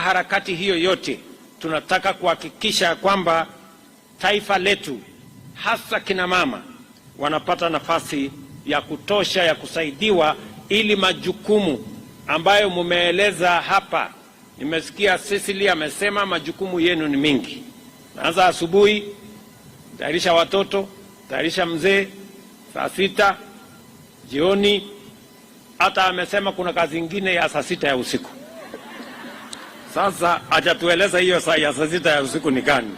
harakati hiyo yote tunataka kuhakikisha kwamba taifa letu hasa kina mama wanapata nafasi ya kutosha ya kusaidiwa, ili majukumu ambayo mumeeleza hapa. Nimesikia Cecily amesema majukumu yenu ni mingi. Naanza asubuhi, tayarisha watoto, tayarisha mzee, saa 6 jioni, hata amesema kuna kazi nyingine ya saa 6 ya usiku. Sasa hajatueleza hiyo saa ya saa 6 ya usiku ni gani.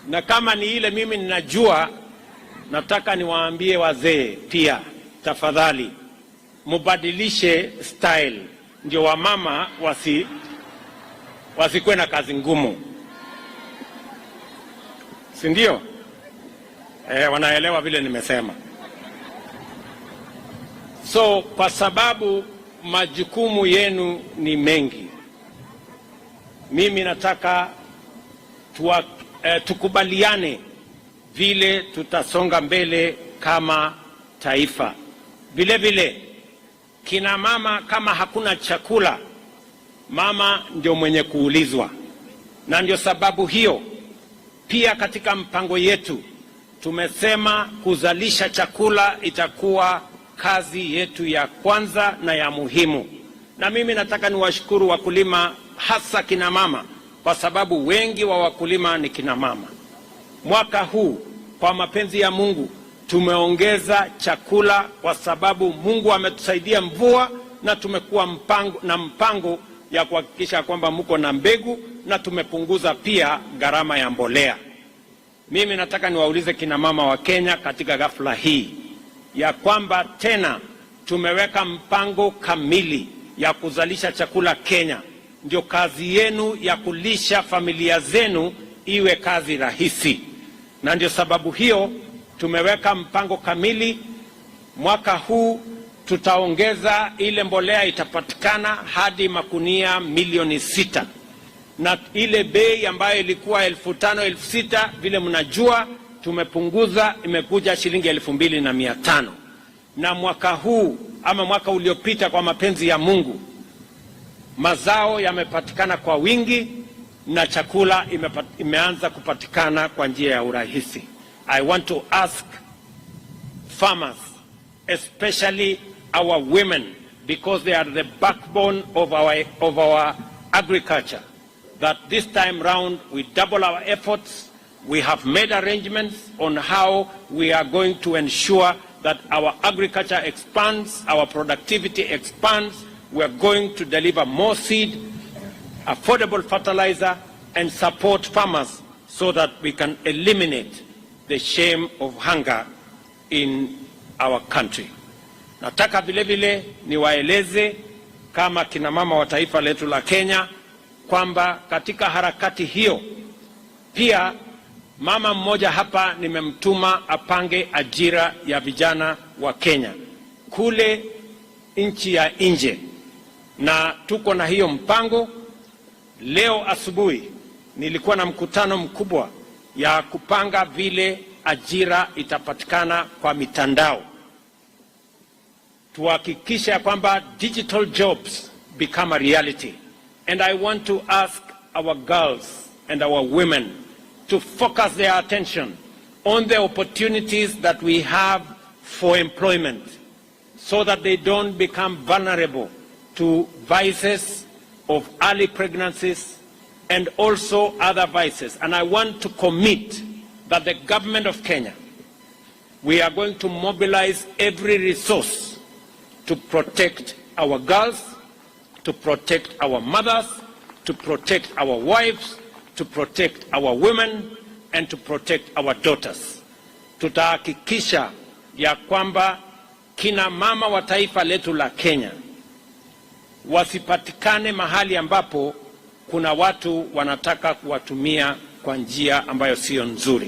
Na kama ni ile mimi ninajua, nataka niwaambie wazee pia, tafadhali mubadilishe style, ndio wamama wasikuwe na kazi ngumu, si ndio? Wanaelewa vile nimesema. So kwa sababu majukumu yenu ni mengi, mimi nataka tukubaliane vile tutasonga mbele kama taifa. Vile vile kina mama, kama hakuna chakula, mama ndio mwenye kuulizwa, na ndio sababu hiyo pia katika mpango yetu tumesema kuzalisha chakula itakuwa kazi yetu ya kwanza na ya muhimu. Na mimi nataka niwashukuru wakulima, hasa kina mama, kwa sababu wengi wa wakulima ni kina mama. Mwaka huu kwa mapenzi ya Mungu tumeongeza chakula kwa sababu Mungu ametusaidia mvua, na tumekuwa mpango ya kuhakikisha kwamba mko na mbegu, na tumepunguza pia gharama ya mbolea. Mimi nataka niwaulize kina mama wa Kenya katika ghafla hii ya kwamba tena tumeweka mpango kamili ya kuzalisha chakula Kenya. Ndio kazi yenu ya kulisha familia zenu iwe kazi rahisi, na ndio sababu hiyo tumeweka mpango kamili. Mwaka huu tutaongeza ile mbolea itapatikana hadi makunia milioni 6, na ile bei ambayo ilikuwa 5,000 6,000 vile mnajua tumepunguza, imekuja shilingi 2,500. Na mwaka huu ama mwaka uliopita, kwa mapenzi ya Mungu, mazao yamepatikana kwa wingi na chakula imeanza kupatikana kwa njia ya urahisi. I want to ask farmers, especially our women, because they are the backbone of our agriculture, that this time round we double our efforts. We have made arrangements on how we are going to ensure that our agriculture expands, our productivity expands. We are going to deliver more seed, affordable fertilizer, and support farmers so that we can eliminate the shame of hunger in our country. Nataka vile vile niwaeleze kama kina mama wa taifa letu la Kenya kwamba katika harakati hiyo pia mama mmoja hapa nimemtuma apange ajira ya vijana wa Kenya kule nchi ya nje, na tuko na hiyo mpango. Leo asubuhi nilikuwa na mkutano mkubwa ya kupanga vile ajira itapatikana kwa mitandao, tuhakikisha kwamba digital jobs become a reality. And I want to ask our girls and our women to focus their attention on the opportunities that we have for employment, so that they don't become vulnerable to vices of early pregnancies and also other vices. And I want to commit that the government of Kenya, we are going to mobilize every resource to protect our girls, to protect our mothers, to protect our wives, to protect our women, and to protect our daughters. Tutahakikisha ya kwamba kina mama wa taifa letu la Kenya wasipatikane mahali ambapo kuna watu wanataka kuwatumia kwa njia ambayo sio nzuri.